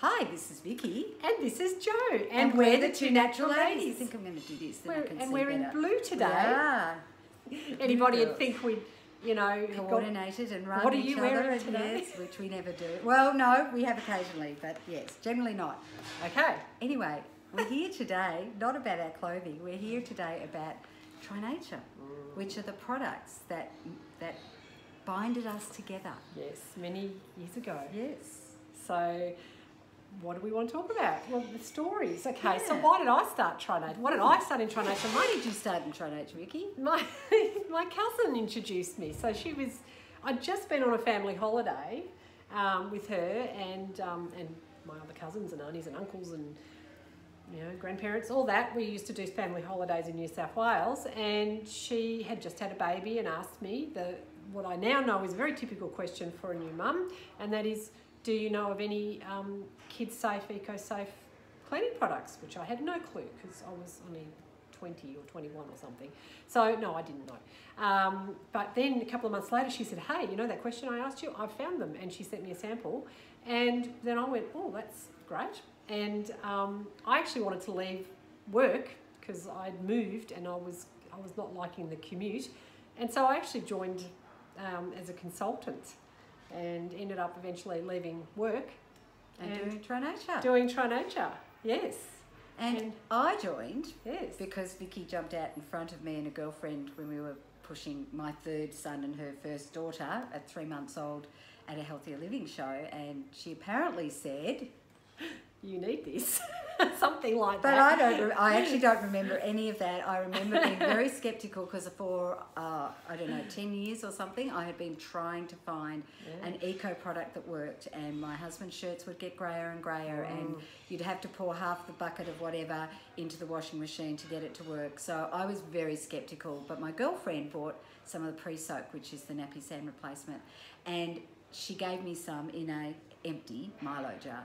Hi, this is Vicky. And this is Jo. And we're the two natural ladies. I think I'm going to do this. We're in blue today. Yeah. Anybody would think we'd, coordinated and run what are each you other. wearing today? Yes, which we never do. Well, no, we have occasionally, but yes, generally not. Okay. Anyway, we're here today, not about our clothing. We're here today about Try Nature, which are the products that binded us together. Yes, many years ago. Yes. So, what do we want to talk about? Well, the stories. Okay, Yeah. so why did I start Try Nature? Why did I start in Try Nature? Why did you start in Try Nature, Vicky? My cousin introduced me. So I'd just been on a family holiday with her and my other cousins and aunties and uncles and grandparents, all that. We used to do family holidays in New South Wales, and she had just had a baby and asked me what I now know is a very typical question for a new mum, and that is, do you know of any kid-safe, eco-safe cleaning products? Which I had no clue because I was only 20 or 21 or something. So, no, I didn't know. But then a couple of months later, she said, hey, you know that question I asked you? I found them. And she sent me a sample. And then I went, oh, that's great. And I actually wanted to leave work because I'd moved and I was not liking the commute. And so I actually joined as a consultant and ended up eventually leaving work. And doing Try Nature. Doing Try Nature, yes. And I joined yes. because Vicky jumped out in front of me and a girlfriend when we were pushing my third son and her first daughter at 3 months old at a Healthier Living show, and she apparently said, you need this. Something like but that. But I actually don't remember any of that. I remember being very sceptical because for, 10 years or something, I had been trying to find an eco product that worked, and my husband's shirts would get grayer and grayer, and you'd have to pour half the bucket of whatever into the washing machine to get it to work. So I was very sceptical, but my girlfriend bought some of the pre-soak, which is the nappy sand replacement, and she gave me some in a empty Milo jar.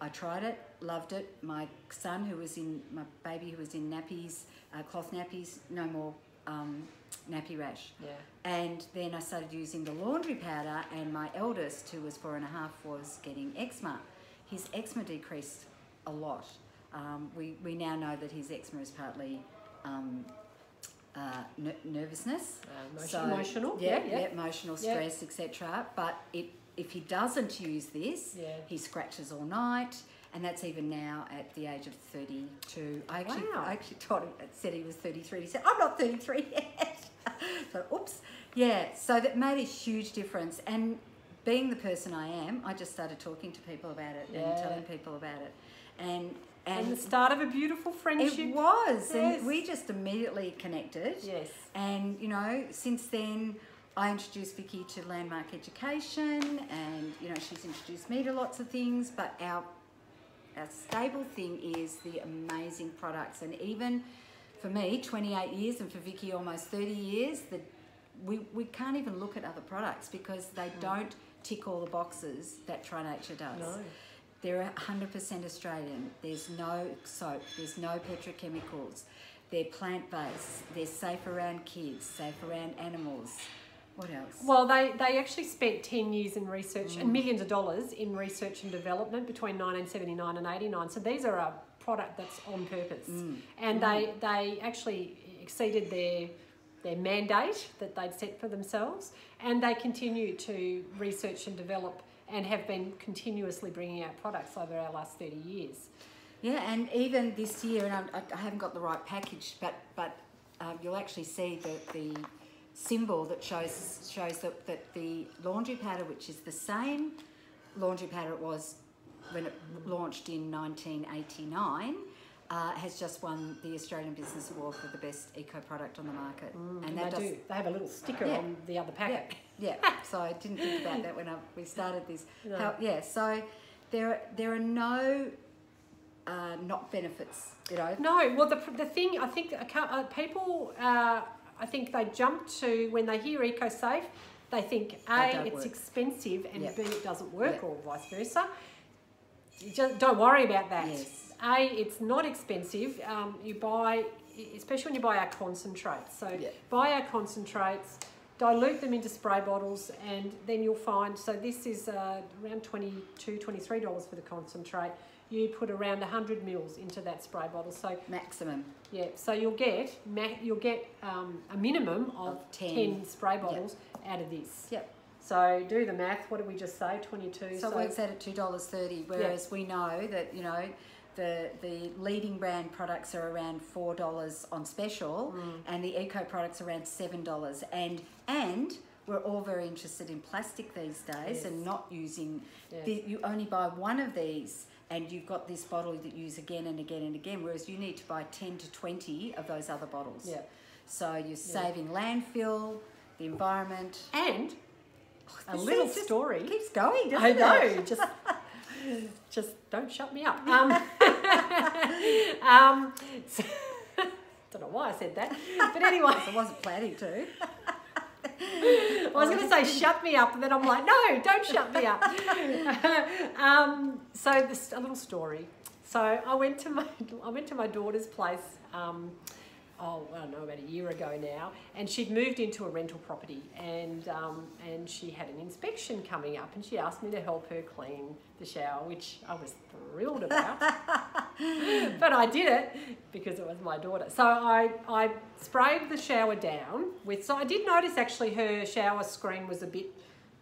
I tried it, loved it. My son, my baby who was in nappies, cloth nappies, no more nappy rash. Yeah. And then I started using the laundry powder, and my eldest, who was 4.5, was getting eczema. His eczema decreased a lot. We now know that his eczema is partly nervousness. Emotional. Yeah, emotional stress, etc. But if he doesn't use this, he scratches all night, and that's even now at the age of 32. I actually said he was 33. He said, I'm not 33 yet. So, oops. Yeah, so that made a huge difference. And being the person I am, I just started talking to people about it and telling people about it. And the start of a beautiful friendship. It was. Yes. And we just immediately connected. Yes. And, since then, I introduced Vicky to Landmark Education, and she's introduced me to lots of things, but our stable thing is the amazing products. And even for me, 28 years, and for Vicky almost 30 years, we can't even look at other products because they don't tick all the boxes that Try Nature does. No. They're 100% Australian. There's no soap, there's no petrochemicals. They're plant-based, they're safe around kids, safe around animals. What else? Well, they actually spent 10 years in research and millions of dollars in research and development between 1979 and 89. So these are a product that's on purpose. And they actually exceeded their mandate that they'd set for themselves, and they continue to research and develop and have been continuously bringing out products over our last 30 years. Yeah, and even this year, and I haven't got the right package, but you'll actually see the symbol that shows that the laundry powder, which is the same laundry powder it was when it launched in 1989, has just won the Australian Business Award for the best eco product on the market. And they have a little sticker on the other packet. Yeah. So I didn't think about that when we started this. No. So there are no not benefits, No, well, the thing, I think people, I think they jump to, when they hear eco-safe, they think A, it's expensive, and B, it doesn't work, or vice versa. You just don't worry about that. Yes. A, it's not expensive. You buy, especially when you buy our concentrates. So buy our concentrates, dilute them into spray bottles, and then you'll find, so this is around $22, $23 for the concentrate. You put around 100 mils into that spray bottle. So maximum. Yeah, so you'll get a minimum of 10 spray bottles out of this. Yep. So do the math. What did we just say? 22. So it works out at $2.30, whereas we know that, you know, the leading brand products are around $4 on special, and the eco products are around $7. And we're all very interested in plastic these days, and not using. You only buy one of these, and you've got this bottle that you use again and again and again. Whereas you need to buy 10 to 20 of those other bottles. Yeah. So you're saving landfill, the environment, and a little story. Keeps going, doesn't it? I know. Just don't shut me up. Don't know why I said that, but anyway, I wasn't planning to. I was going to say shut me up, and then I'm like, no, don't shut me up. So this a little story. So I went to my daughter's place. I don't know, about a year ago now, and she'd moved into a rental property, and she had an inspection coming up, and she asked me to help her clean the shower, which I was thrilled about. But I did it because it was my daughter. So I sprayed the shower down with. So I did notice actually her shower screen was a bit,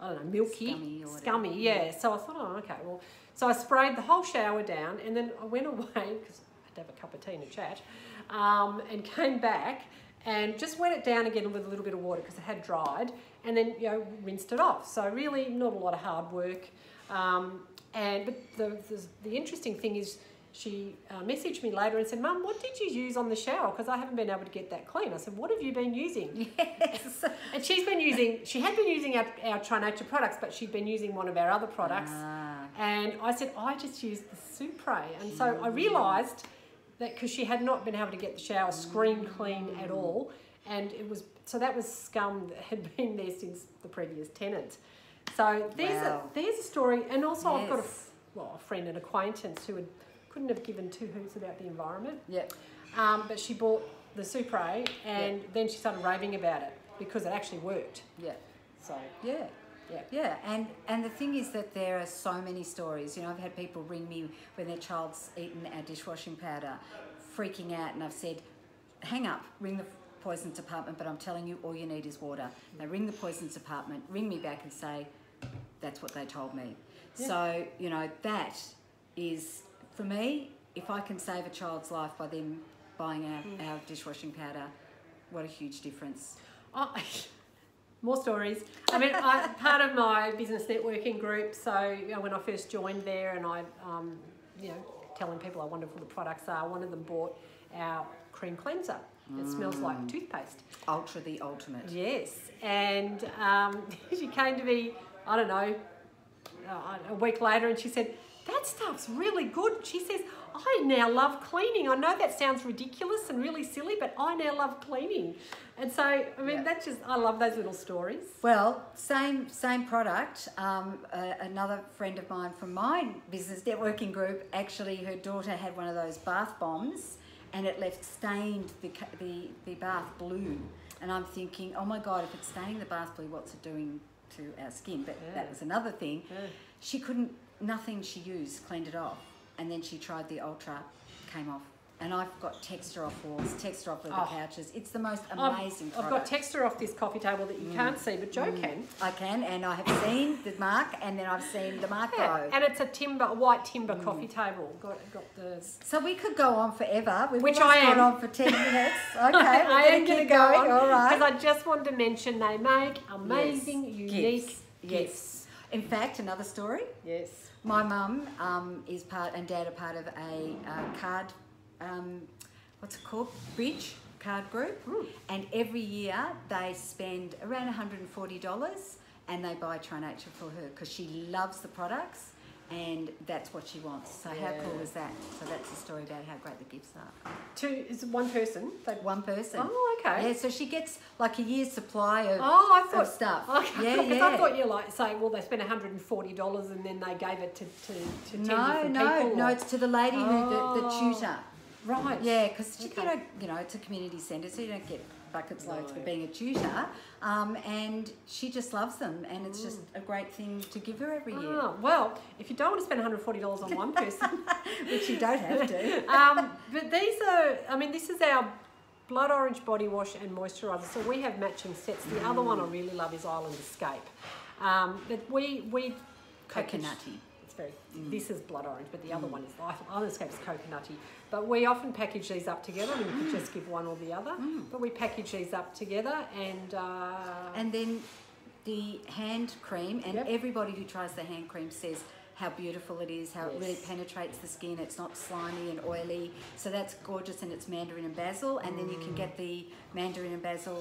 I don't know, milky, scummy. Yeah. So I thought, oh, okay, well. So I sprayed the whole shower down, and then I went away because I had to have a cup of tea and a chat. And came back and just wet it down again with a little bit of water because it had dried, and then, you know, rinsed it off. So really not a lot of hard work. But the interesting thing is she messaged me later and said, Mum, what did you use on the shower? Because I haven't been able to get that clean. I said, what have you been using? Yes. And she had been using our Try Nature products, but she'd been using one of our other products. And I said, I just used the Supre. And so I realised that because she had not been able to get the shower screen clean at all, and that was scum that had been there since the previous tenant. So there's a story, and also I've got a friend and acquaintance who couldn't have given two hoots about the environment. Yep. But she bought the Supre, and then she started raving about it because it actually worked. Yeah. So and the thing is that there are so many stories. You know, I've had people ring me when their child's eaten our dishwashing powder, freaking out, and I've said, hang up, ring the poisons department, but I'm telling you, all you need is water. They ring the poisons department, ring me back and say, that's what they told me. Yeah. So, you know, that is, for me, if I can save a child's life by them buying our dishwashing powder, what a huge difference. More stories. I mean, part of my business networking group, so, you know, when I first joined there, and I, you know, telling people how wonderful the products are, one of them bought our cream cleanser. It smells like toothpaste. Ultra the ultimate. Yes. And she came to me, I don't know, a week later, and she said, that stuff's really good. She says, I now love cleaning. I know that sounds ridiculous and really silly, but I now love cleaning. And so, I mean, that's just, I love those little stories. Well, same product. Another friend of mine from my business networking group, actually her daughter had one of those bath bombs, and it left stained the bath blue. And I'm thinking, oh my God, if it's staining the bath blue, what's it doing to our skin? But that was another thing. She couldn't, nothing she used cleaned it off. And then she tried the Ultra, came off. And I've got texture off walls, texture off leather couches. It's the most amazing product. I've got texture off this coffee table that you can't see, but Jo can. I can, and I have seen the mark, and then I've seen the Marco. And it's a white timber coffee table. Got the. So we could go on forever. Which I am. Gone on for 10 minutes. Okay, we're going to keep going. All right. Because I just wanted to mention they make amazing, unique gifts. In fact, another story. Yes. My mum is part, and Dad are part of a card. What's it called? Bridge card group. And every year they spend around $140 and they buy Try Nature for her because she loves the products and that's what she wants. So how cool is that? So that's the story about how great the gifts are. Is it one person? One person. Oh, okay. Yeah, so she gets like a year's supply of, of stuff. Okay. Because I thought you were like saying, well, they spent $140 and then they gave it to 10 different people. No, it's to the lady who the tutor. Right. Yeah, because you know, it's a community centre, so you don't get buckets loads for being a tutor, and she just loves them, and it's just a great thing to give her every year. Oh, well, if you don't want to spend $140 on one person, Which you don't have to. but these are, I mean, this is our blood orange body wash and moisturiser. So we have matching sets. The other one I really love is Island Escape. But we Coconutty. It's very. This is blood orange, but the other one is Island Escape is coconutty. But we often package these up together. I mean, you could just give one or the other. But we package these up together, and then the hand cream, and Yep. everybody who tries the hand cream says how beautiful it is, how it really penetrates the skin. It's not slimy and oily, so that's gorgeous. And it's mandarin and basil, and then you can get the mandarin and basil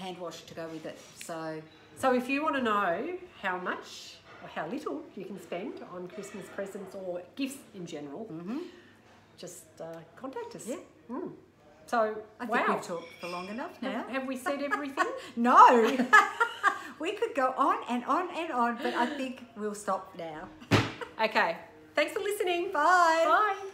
hand wash to go with it. So if you want to know how much or how little you can spend on Christmas presents or gifts in general, just contact us. Yeah. So, I think we've talked for long enough now. Have we said everything? No. We could go on and on and on, but I think we'll stop now. Okay. Thanks for listening. Bye. Bye.